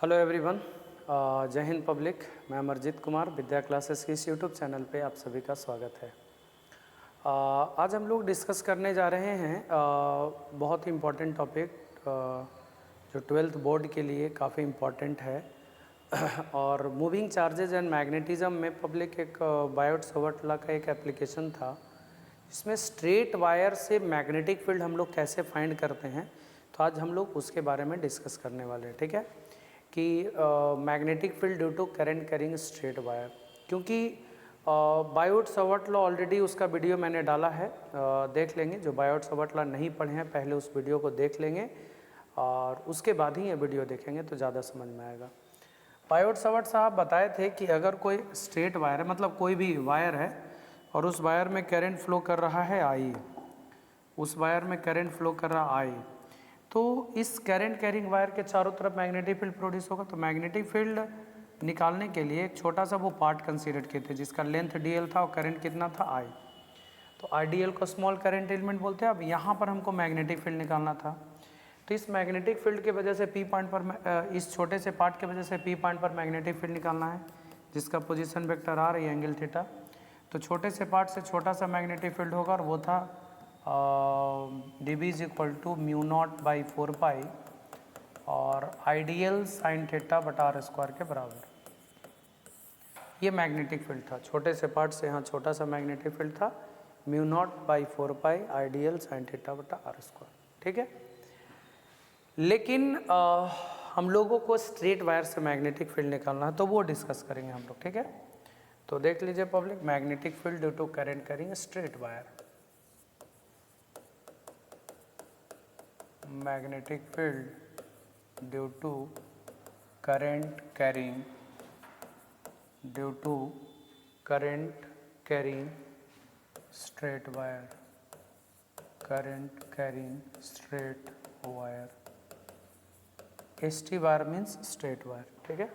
Hello everyone, जय Hind public. मैं अमरजीत कुमार विद्या classes की इस यूट्यूब चैनल पे आप सभी का स्वागत है। आज हम लोग डिस्कस करने जा रहे हैं बहुत ही इम्पोर्टेंट टॉपिक जो 12th बोर्ड के लिए काफ़ी इम्पोर्टेंट है और मूविंग चार्जेज एंड मैग्नेटिज्म में पब्लिक एक बायोट-सावर्ट लॉ का एक एप्लीकेशन था जिसमें स्ट्रेट वायर से मैग्नेटिक फील्ड हम लोग कैसे फाइंड करते हैं। तो आज हम लोग उसके बारे में डिस्कस करने वाले हैं, ठीक है, कि magnetic field due to current carrying straight wire. क्योंकि बायोट-सावर्ट लॉ ऑलरेडी उसका वीडियो मैंने डाला है, देख लेंगे। जो बायोट-सावर्ट लॉ नहीं पढ़े हैं पहले उस वीडियो को देख लेंगे और उसके बाद ही ये वीडियो देखेंगे तो ज़्यादा समझ में आएगा। बायोट-सावर्ट साहब बताए थे कि अगर कोई स्ट्रेट वायर है, मतलब कोई भी वायर है और उस वायर में करंट फ्लो कर रहा है आई, उस वायर में करंट फ्लो कर रहा आई, तो इस करंट कैरिंग वायर के चारों तरफ मैग्नेटिक फील्ड प्रोड्यूस होगा। तो मैग्नेटिक फील्ड निकालने के लिए एक छोटा सा वो पार्ट कंसीडर किए थे जिसका लेंथ डीएल था और करंट कितना था आई। तो आईडीएल को स्मॉल करंट एलिमेंट बोलते हैं। अब यहाँ पर हमको मैग्नेटिक फील्ड निकालना था, तो इस मैग्नेटिक फील्ड की वजह से पी पॉइंट पर, इस छोटे से पार्ट की वजह से पी पॉइंट पर मैग्नेटिक फील्ड निकालना है जिसका पोजीशन वेक्टर आर है, एंगल थीटा। तो छोटे से पार्ट से छोटा सा मैग्नेटिक फील्ड होगा और वो था dB is equal to mu naught by 4 pi और आइडियल साइन थीटा बटा आर स्क्वायर के बराबर। ये मैग्नेटिक फील्ड था, छोटे से पार्ट से यहाँ छोटा सा मैग्नेटिक फील्ड था, mu naught by 4 pi ideal sine theta बटा आर स्क्वायर, ठीक है। लेकिन हम लोगों को स्ट्रेट वायर से मैग्नेटिक फील्ड निकालना है तो वो डिस्कस करेंगे हम लोग, ठीक है। तो देख लीजिए public, magnetic field due to current carrying straight wire. Magnetic field due to current carrying straight wire, current carrying straight wire. ST wire means straight wire, ठीक है।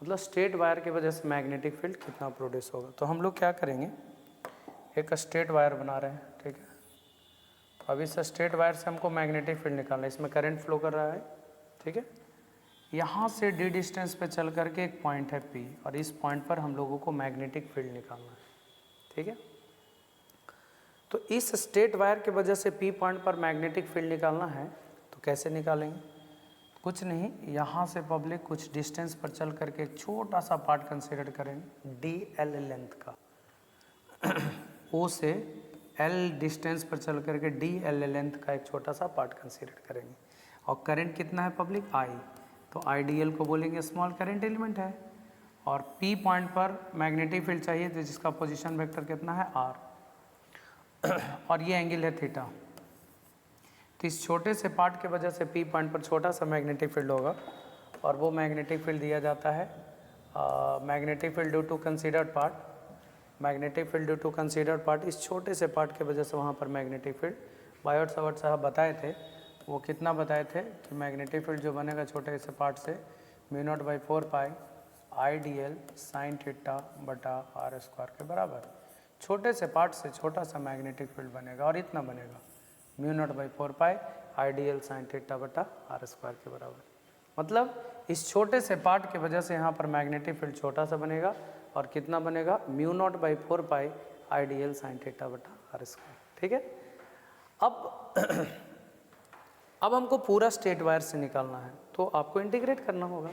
मतलब स्ट्रेट वायर की वजह से मैग्नेटिक फील्ड कितना प्रोड्यूस होगा। तो हम लोग क्या करेंगे, एक स्ट्रेट वायर बना रहे हैं, ठीक है। अब इस स्ट्रेट वायर से हमको मैग्नेटिक फील्ड निकालना है, इसमें करंट फ्लो कर रहा है, ठीक है। यहाँ से d डिस्टेंस पे चल करके एक पॉइंट है P और इस पॉइंट पर हम लोगों को मैग्नेटिक फील्ड निकालना है, ठीक है। तो इस स्ट्रेट वायर की वजह से P पॉइंट पर मैग्नेटिक फील्ड निकालना है, तो कैसे निकालेंगे, कुछ नहीं, यहाँ से पब्लिक कुछ डिस्टेंस पर चल करके एक छोटा सा पार्ट कंसिडर करेंगे DL लेंथ का। O से L डिस्टेंस पर चल करके DL लेंथ का एक छोटा सा पार्ट कंसीडर करेंगे और करंट कितना है पब्लिक I। तो आईडीएल को बोलेंगे स्मॉल करंट एलिमेंट है और P पॉइंट पर मैग्नेटिक फील्ड चाहिए तो जिसका पोजीशन वेक्टर कितना है R और ये एंगल है थीटा। तो इस छोटे से पार्ट की वजह से P पॉइंट पर छोटा सा मैग्नेटिक फील्ड होगा और वो मैग्नेटिक फील्ड दिया जाता है magnetic field due to considered part. Magnetic field due to considered part, इस छोटे से पार्ट की वजह से वहाँ पर मैग्नेटिक फील्ड बायोट-सावर्ट साहब बताए थे। वो कितना बताए थे कि मैग्नेटिक फील्ड जो बनेगा छोटे से पार्ट से mu naught by 4 pi IDL sign theta बटा आर स्क्वायर के बराबर। छोटे से पार्ट से छोटा सा मैग्नेटिक फील्ड बनेगा और इतना बनेगा mu naught by 4 pi IDL sign theta बटा आर स्क्वायर के बराबर। मतलब इस छोटे से पार्ट की वजह से यहाँ पर मैग्नेटिक फील्ड छोटा सा बनेगा और कितना बनेगा mu naught by 4 pi IDL sign theta बटा आर स्क्वायर, ठीक है। अब हमको पूरा स्ट्रेट वायर से निकालना है तो आपको इंटीग्रेट करना होगा,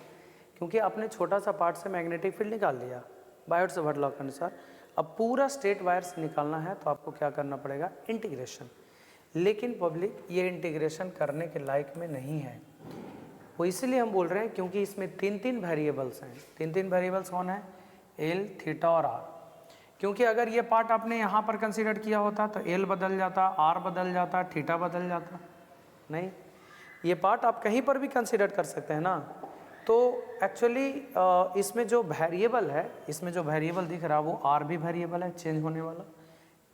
क्योंकि आपने छोटा सा पार्ट से मैग्नेटिक फील्ड निकाल लिया बायोट-सावर्ट लॉ के अनुसार। अब पूरा स्ट्रेट वायर से निकालना है तो आपको क्या करना पड़ेगा, इंटीग्रेशन। लेकिन पब्लिक ये इंटीग्रेशन करने के लायक में नहीं है, वो इसलिए हम बोल रहे हैं क्योंकि इसमें तीन वेरिएबल्स हैं। तीन वेरिएबल्स कौन है, एल, थीटा और आर। क्योंकि अगर ये पार्ट आपने यहाँ पर कंसीडर किया होता तो एल बदल जाता, आर बदल जाता, थीटा बदल जाता। नहीं, ये पार्ट आप कहीं पर भी कंसीडर कर सकते हैं ना। तो एक्चुअली इसमें जो वेरिएबल है, इसमें जो वेरिएबल दिख रहा है वो आर भी वेरिएबल है चेंज होने वाला,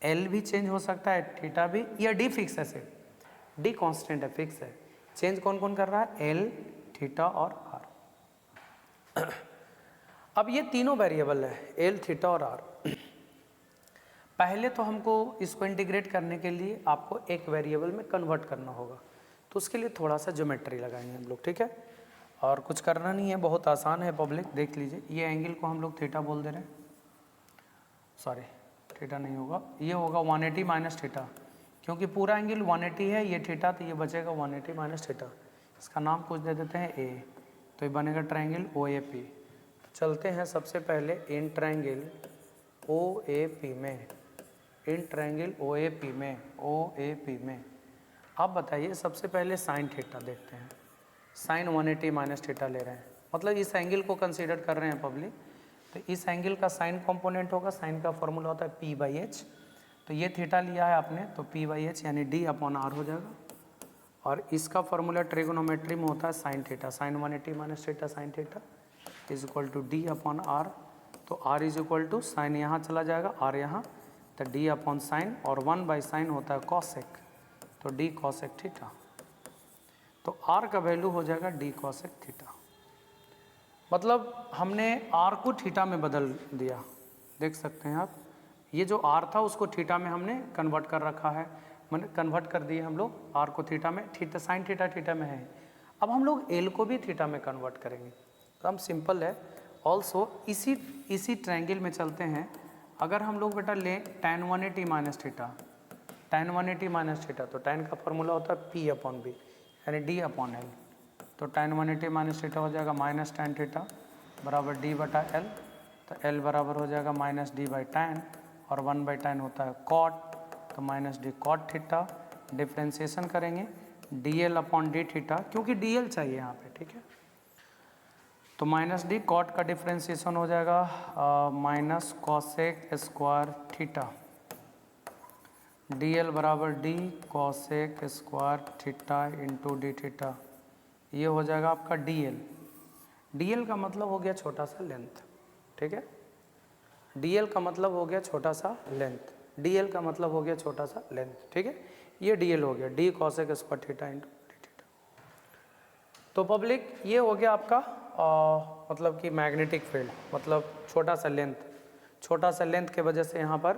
एल भी चेंज हो सकता है, थीटा भी, या डी फिक्स है, सिर्फ डी कांस्टेंट है, फिक्स है। चेंज कौन कौन कर रहा है, एल, थीटा और आर। अब ये तीनों वेरिएबल है एल, थीटा और आर। पहले तो हमको इसको इंटीग्रेट करने के लिए आपको एक वेरिएबल में कन्वर्ट करना होगा, तो उसके लिए थोड़ा सा ज्योमेट्री लगाएंगे हम लोग, ठीक है। और कुछ करना नहीं है, बहुत आसान है पब्लिक, देख लीजिए। ये एंगल को हम लोग थीटा बोल दे रहे हैं, सॉरी थीटा नहीं होगा, ये होगा 180 माइनस थीटा, क्योंकि पूरा एंगल 180 है, ये थीटा, तो ये बचेगा 180 माइनस थीटा। इसका नाम कुछ दे देते हैं ए, तो ये बनेगा ट्रायंगल ओ ए पी। चलते हैं सबसे पहले in triangle O A P में, in triangle O A P में आप बताइए, सबसे पहले साइन थीटा देखते हैं। साइन 180 माइनस थीटा ले रहे हैं, मतलब इस एंगल को कंसीडर कर रहे हैं पब्लिक, तो इस एंगल का साइन कंपोनेंट होगा, साइन का फॉर्मूला होता है पी बाई एच, तो ये थीटा लिया है आपने, तो पी बाई एच यानी डी अपॉन आर हो जाएगा। और इसका फॉर्मूला ट्रिगोनोमेट्री में होता है sine theta, sine 180 minus theta sine theta is equal to D upon R, तो R is equal to sine यहाँ चला जाएगा, आर यहाँ, तो डी अपॉन साइन, और 1 बाई साइन होता है कॉसेक, तो डी कॉसेक थीटा, तो आर का वैल्यू हो जाएगा डी कॉसेक थीटा। मतलब हमने आर को थीटा में बदल दिया, देख सकते हैं आप, ये जो आर था उसको थीटा में हमने कन्वर्ट कर रखा है, मैंने कन्वर्ट कर दिए हम लोग आर को थीटा में, थीटा साइन थीटा थीटा में है। अब हम लोग एल को भी थीटा में कन्वर्ट करेंगे, तो हम सिंपल है। ऑल्सो इसी ट्रायंगल में चलते हैं, अगर हम लोग बेटा लें tan 180 minus theta, tan 180 minus theta, तो tan का फॉर्मूला होता है P अपॉन बी यानी D अपॉन एल, तो tan 180 माइनस थीटा हो जाएगा माइनस tan थीटा बराबर D बटा एल, तो L बराबर हो जाएगा माइनस D बाई tan, और 1 बाई tan होता है cot, तो minus D cot theta, differentiation करेंगे DL अपॉन D थीटा, क्योंकि DL चाहिए यहाँ पे, ठीक है, तो माइनस डी कॉट का डिफ्रेंशिएशन हो जाएगा minus cosec square theta, D L बराबर D cosec square theta into D theta, ये हो जाएगा आपका डी एल। डी एल का मतलब हो गया छोटा सा लेंथ, ठीक है, डी एल का मतलब हो गया छोटा सा लेंथ, डी एल का मतलब हो गया छोटा सा लेंथ, ठीक है, ये डी एल हो गया D cosec square theta into D theta. तो पब्लिक ये हो गया आपका मतलब कि मैग्नेटिक फील्ड, मतलब छोटा सा लेंथ के वजह से यहाँ पर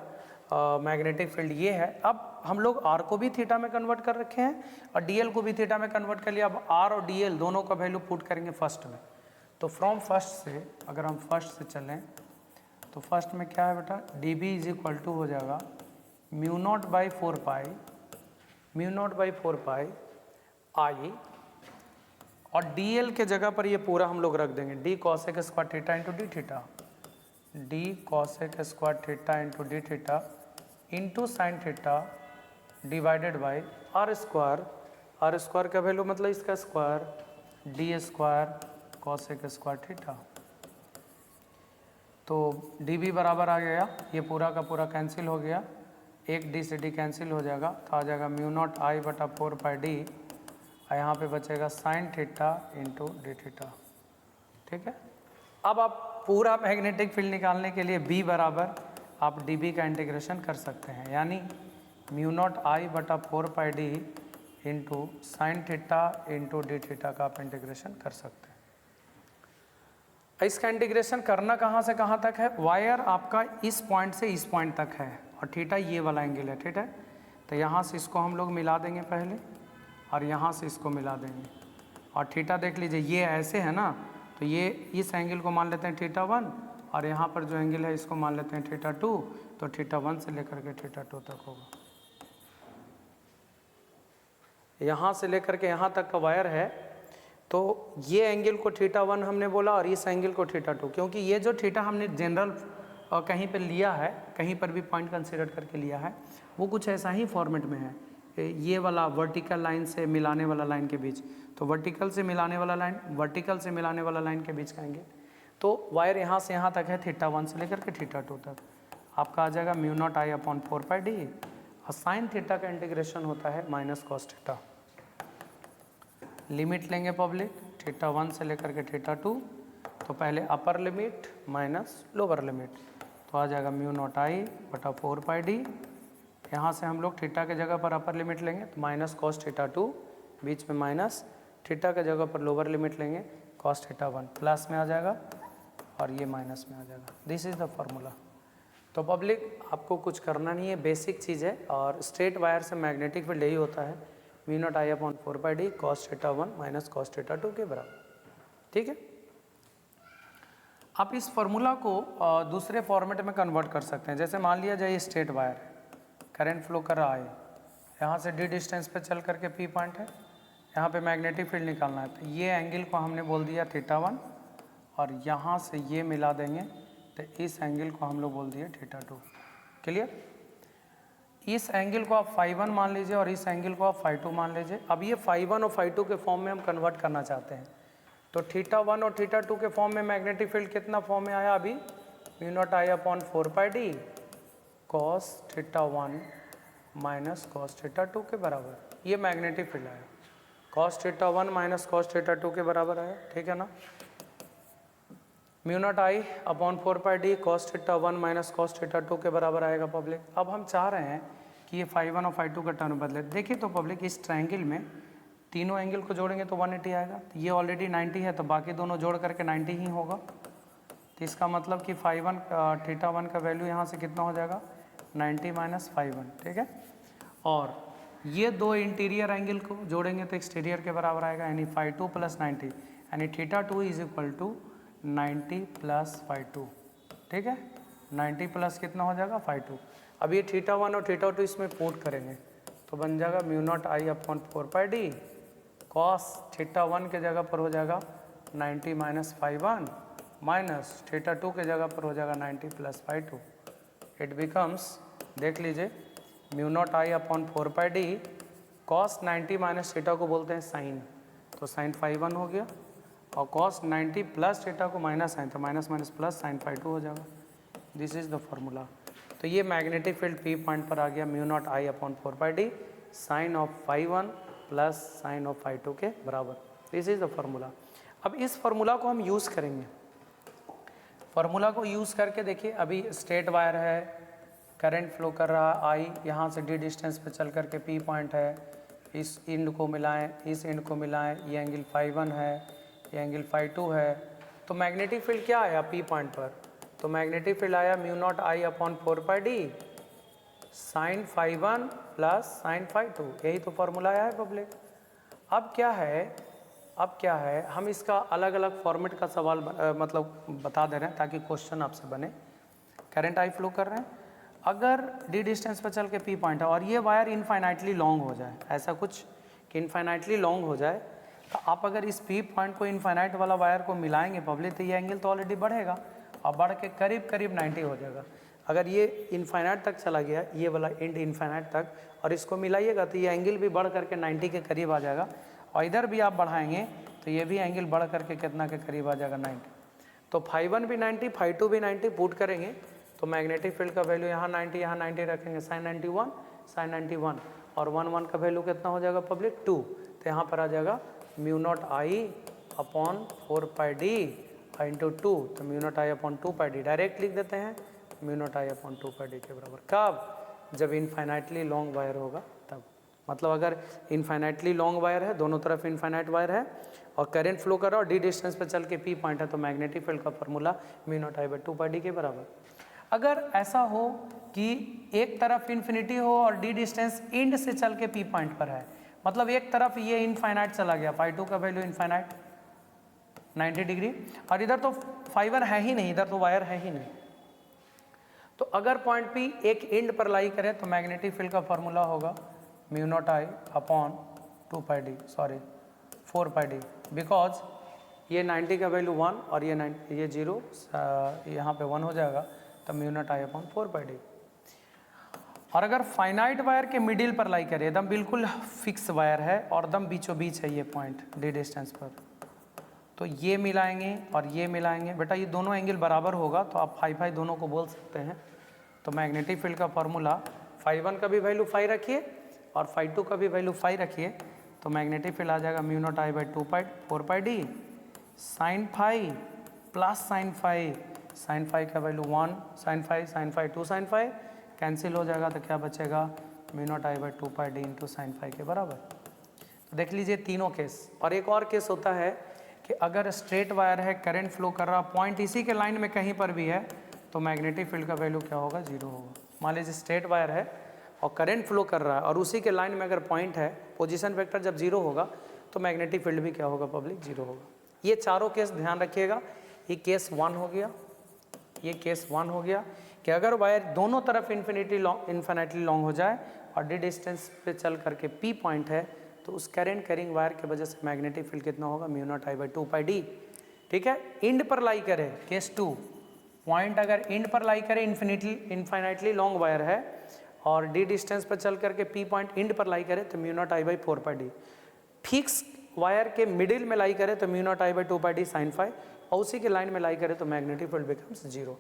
मैग्नेटिक फील्ड ये है। अब हम लोग आर को भी थीटा में कन्वर्ट कर रखे हैं और डीएल को भी थीटा में कन्वर्ट कर लिया। अब आर और डीएल दोनों का वैल्यू पुट करेंगे फर्स्ट में, तो फ्रॉम फर्स्ट से अगर हम फर्स्ट से चलें तो फर्स्ट में क्या है बेटा, d B is equal to हो जाएगा mu naught by 4 pi I, और dl के जगह पर ये पूरा हम लोग रख देंगे d cosec square theta into D theta, d cosec square theta into D theta into sine theta divided by r square का वैल्यू मतलब इसका square d square cosec square theta. तो डी बी बराबर आ गया, ये पूरा का पूरा कैंसिल हो गया, एक डी से डी कैंसिल हो जाएगा, तो आ जाएगा म्यू नॉट आई बटा 4 पाई डी, और यहाँ पे बचेगा sign theta into D theta, ठीक है। अब आप पूरा मैग्नेटिक फील्ड निकालने के लिए बी बराबर आप डी बी का इंटीग्रेशन कर सकते हैं, यानी म्यू नॉट आई बटा 4 pi D into sine theta into D theta का आप इंटीग्रेशन कर सकते हैं। इसका इंटीग्रेशन करना कहाँ से कहाँ तक है, वायर आपका इस पॉइंट से इस पॉइंट तक है और थीटा ये वाला एंगल है, ठीक है। तो यहाँ से इसको हम लोग मिला देंगे पहले और यहाँ से इसको मिला देंगे, और थीटा देख लीजिए ये ऐसे है ना, तो ये इस एंगल को मान लेते हैं थीटा 1 और यहाँ पर जो एंगल है इसको मान लेते हैं थीटा 2, तो थीटा 1 से लेकर के थीटा 2 तक होगा। यहाँ से लेकर के यहाँ तक का वायर है, तो ये एंगल को थीटा 1 हमने बोला और इस एंगल को थीटा 2, क्योंकि ये जो थीटा हमने जनरल कहीं पर लिया है, कहीं पर भी पॉइंट कंसिडर करके लिया है, वो कुछ ऐसा ही फॉर्मेट में है, ये वाला वर्टिकल लाइन से मिलाने वाला लाइन के बीच, तो वर्टिकल से मिलाने वाला लाइन के बीच का एंगल, तो वायर यहाँ से यहाँ तक है थीटा 1 से लेकर के थीटा 2 तक, आपका आ जाएगा mu naught I upon 4 pi D, और साइन थीटा का इंटीग्रेशन होता है माइनस कॉस थीटा। लिमिट लेंगे पब्लिक थीटा 1 से लेकर के थीटा 2, तो पहले upper limit minus lower limit, तो आ जाएगा म्यू नॉट आई बटा 4 पाई डी, यहाँ से हम लोग थीटा के जगह पर अपर लिमिट लेंगे तो माइनस कॉस थीटा 2, बीच में माइनस, थीटा के जगह पर लोअर लिमिट लेंगे कॉस थीटा 1, प्लस में आ जाएगा और ये माइनस में आ जाएगा। This is the formula. तो पब्लिक आपको कुछ करना नहीं है, बेसिक चीज़ है, और स्ट्रेट वायर से मैग्नेटिक फील्ड यही होता है mu naught I upon 4 pi D cos theta 1 minus cos theta 2 के बराबर। ठीक है। आप इस फॉर्मूला को दूसरे फॉर्मेट में कन्वर्ट कर सकते हैं। जैसे मान लिया जाए ये स्ट्रेट वायर है, करंट फ्लो कर रहा है, यहाँ से डी डिस्टेंस पे चल करके पी पॉइंट है, यहाँ पे मैग्नेटिक फील्ड निकालना है। तो ये एंगल को हमने बोल दिया θ1 और यहाँ से ये मिला देंगे तो इस एंगल को हम लोग बोल दिए θ2। क्लियर? इस एंगल को आप φ1 मान लीजिए और इस एंगल को आप φ2 मान लीजिए। अब ये φ1 और φ2 के फॉर्म में हम कन्वर्ट करना चाहते हैं, तो θ1 और θ2 के फॉर्म में मैग्नेटिक फील्ड कितना फॉर्म में आया अभी, μ0I/4πd cos θ1 माइनस cos θ2 के बराबर। ये मैग्नेटिक फील्ड आया, cos θ1 माइनस cos θ2 के बराबर आया, ठीक है ना। μ0I/4πd cos θ1 माइनस cos θ2 के बराबर आएगा पब्लिक। अब हम चाह रहे हैं कि ये φ1 और φ2 का टर्म बदले। देखिए तो पब्लिक इस ट्रायंगल में तीनों एंगल को जोड़ेंगे तो 180 आएगा, तो ये ऑलरेडी 90 है तो बाकी दोनों जोड़ करके 90 ही होगा। तो इसका मतलब कि φ1 θ1 का वैल्यू यहाँ से कितना हो जाएगा, 90 माइनस φ1, ठीक है। और ये दो इंटीरियर एंगल को जोड़ेंगे तो एक्सटीरियर के बराबर आएगा, यानी φ2 प्लस 90, यानी θ2 इज इक्वल टू 90 प्लस φ2, ठीक है। 90 प्लस कितना हो जाएगा φ2। अब ये θ1 और θ2 इसमें पुट करेंगे तो बन जाएगा μ0I/4πd cos θ1 के जगह पर हो जाएगा 90 माइनस φ1 माइनस θ2 के जगह पर हो जाएगा 90 प्लस φ2। इट बिकम्स, देख लीजिए, μ0I/4πd cos 90 माइनस θ को बोलते हैं साइन, तो साइन φ1 हो गया, और cos 90 प्लस θ को माइनस साइन, तो माइनस माइनस प्लस साइन φ2 हो जाएगा। This is the formula. तो ये मैग्नेटिक फील्ड पी पॉइंट पर आ गया μ0I/4πd sine of φ1 plus sine of φ2 के बराबर। This is the formula. अब इस फार्मूला को हम यूज़ करेंगे। फार्मूला को यूज़ करके देखिए, अभी स्ट्रेट वायर है, करंट फ्लो कर रहा है आई, यहाँ से डी डिस्टेंस पे चल करके पी पॉइंट है, इस एंड को मिलाएं, इस एंड को मिलाएं, ये एंगल φ1 है, ये एंगल φ2 है। तो मैग्नेटिक फील्ड क्या आया पी पॉइंट पर, तो मैग्नेटिक फील्ड आया μ0I/4πd साइन φ1 प्लस साइन φ2, यही तो फार्मूला आया है पब्लिक। अब क्या है, हम इसका अलग अलग फॉर्मेट का सवाल मतलब बता दे रहे हैं ताकि क्वेश्चन आपसे बने। करंट आई फ्लो कर रहे हैं, अगर डी डिस्टेंस पर चल के पी पॉइंट है और ये वायर इनफाइनाइटली लॉन्ग हो जाए, ऐसा कुछ कि इनफाइनाइटली लॉन्ग हो जाए, तो आप अगर इस पी पॉइंट को इनफाइनाइट वाला वायर को मिलाएंगे पब्लिक, तो ये एंगल तो ऑलरेडी बढ़ेगा और बढ़ के करीब करीब 90 हो जाएगा। अगर ये इनफाइनाइट तक चला गया, ये वाला एंड इनफाइनाइट तक, और इसको मिलाइएगा तो ये एंगल भी बढ़ करके 90 के करीब आ जाएगा, और इधर भी आप बढ़ाएंगे तो ये भी एंगल बढ़ करके कितना के करीब आ जाएगा, 90। तो φ1 भी 90, φ2 भी 90 पुट करेंगे तो मैग्नेटिक फील्ड का वैल्यू यहाँ 90, यहाँ 90 रखेंगे, साइन 91, साइन 91, और 1 का वैल्यू कितना हो जाएगा पब्लिक, 2। तो यहाँ पर आ जाएगा μ0I/4πd इंटू 2, तो μ0I/2πd डायरेक्ट लिख देते हैं, μ0I/2πd के बराबर। कब, जब इनफाइनाइटली लॉन्ग वायर होगा तब। मतलब अगर इनफाइनाइटली लॉन्ग वायर है, दोनों तरफ इनफाइनाइट वायर है और करंट फ्लो कर रहा है और डी डिस्टेंस पर चल के पी पॉइंट है, तो मैग्नेटिक फील्ड का फार्मूला μ0I/2πd के बराबर। अगर ऐसा हो कि एक तरफ इन्फिनिटी हो और डी डिस्टेंस एंड से चल के पी पॉइंट पर है, मतलब एक तरफ ये इनफाइनाइट चला गया, φ2 का वैल्यू इनफाइनाइट 90 डिग्री, और इधर तो फाइबर है ही नहीं, इधर तो वायर है ही नहीं, तो अगर पॉइंट पी एक एंड पर लाई करे तो मैग्नेटिक फील्ड का फार्मूला होगा μ0I/2πd, सॉरी 4πd, बिकॉज ये 90 का वैल्यू 1 और ये 0 यहाँ पे 1 हो जाएगा, तो μ0I/4πd। और अगर फाइनाइट वायर के मिडिल पर लाई करे, एकदम बिल्कुल फिक्स वायर है और एकदम बीचों बीच है ये पॉइंट डी डिस्टेंस पर, तो ये मिलाएंगे और ये मिलाएंगे, बेटा ये दोनों एंगल बराबर होगा तो आप फाई दोनों को बोल सकते हैं। तो मैग्नेटिक फील्ड का फार्मूला φ1 का भी वैल्यू फाई रखिए और φ2 का भी वैल्यू फाई रखिए, तो मैग्नेटिक फील्ड आ जाएगा μ0I/4πd sine phi plus sine phi, sine phi का value 1 sine phi, sine phi 2 sine phi, cancel हो जाएगा तो क्या बचेगा, μ0I/2πd इंटू साइन फाई के बराबर। तो देख लीजिए तीनों केस। और एक और केस होता है कि अगर स्ट्रेट वायर है, करंट फ्लो कर रहा, पॉइंट इसी के लाइन में कहीं पर भी है, तो मैग्नेटिक फील्ड का वैल्यू क्या होगा, 0 होगा। मान लीजिए स्ट्रेट वायर है और करंट फ्लो कर रहा है और उसी के लाइन में अगर पॉइंट है, पोजीशन वेक्टर जब 0 होगा तो मैग्नेटिक फील्ड भी क्या होगा पब्लिक, 0 होगा। ये चारों केस ध्यान रखिएगा। ये केस 1 हो गया, ये केस 1 हो गया कि अगर वायर दोनों तरफ इन्फिनिटली लॉन्ग हो जाए और डी डिस्टेंस पे चल करके पी पॉइंट है, तो उस करंट कैरिंग वायर की वजह से मैग्नेटिक फील्ड कितना होगा, mu naught I by 2 pi D. ठीक है, इंड पर लाई करे, केस 2, पॉइंट अगर इंड पर लाई करे, इन्फिनिटली लॉन्ग वायर है और डी डिस्टेंस पर चल करके पी पॉइंट इंड पर लाई करे तो mu naught I by 4 pi d. Fix wire के मिडिल में लाई करे तो mu naught I by 2 pi d sine phi, और उसी के लाइन में लाई करे तो मैग्नेटिक फील्ड बिकम्स 0।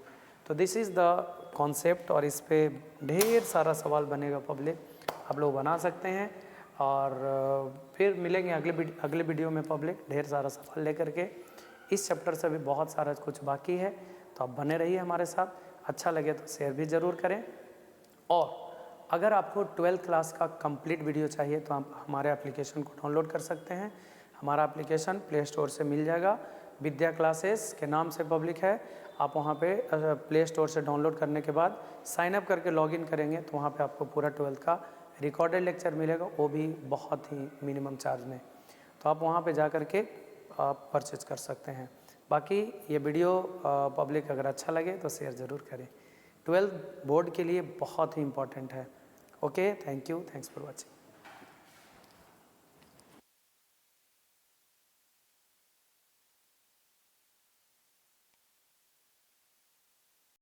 तो दिस इज़ द कॉन्सेप्ट, और इस पे ढेर सारा सवाल बनेगा पब्लिक, आप लोग बना सकते हैं। और फिर मिलेंगे अगले वीडियो में पब्लिक ढेर सारा सवाल लेकर के। इस चैप्टर से भी बहुत सारा कुछ बाकी है, तो आप बने रहिए हमारे साथ। अच्छा लगे तो शेयर भी ज़रूर करें, और अगर आपको 12th क्लास का कंप्लीट वीडियो चाहिए तो आप हमारे एप्लीकेशन को डाउनलोड कर सकते हैं। हमारा एप्लीकेशन प्ले स्टोर से मिल जाएगा, विद्या क्लासेस के नाम से पब्लिक है। आप वहाँ पे प्ले स्टोर से डाउनलोड करने के बाद साइन अप करके लॉगिन करेंगे तो वहाँ पे आपको पूरा 12th का रिकॉर्डेड लेक्चर मिलेगा, वो भी बहुत ही मिनिमम चार्ज में। तो आप वहाँ पे जा कर के आप परचेज कर सकते हैं। बाकी ये वीडियो पब्लिक अगर अच्छा लगे तो शेयर ज़रूर करें, 12th बोर्ड के लिए बहुत ही इम्पोर्टेंट है। Okay, thank you, thanks for watching.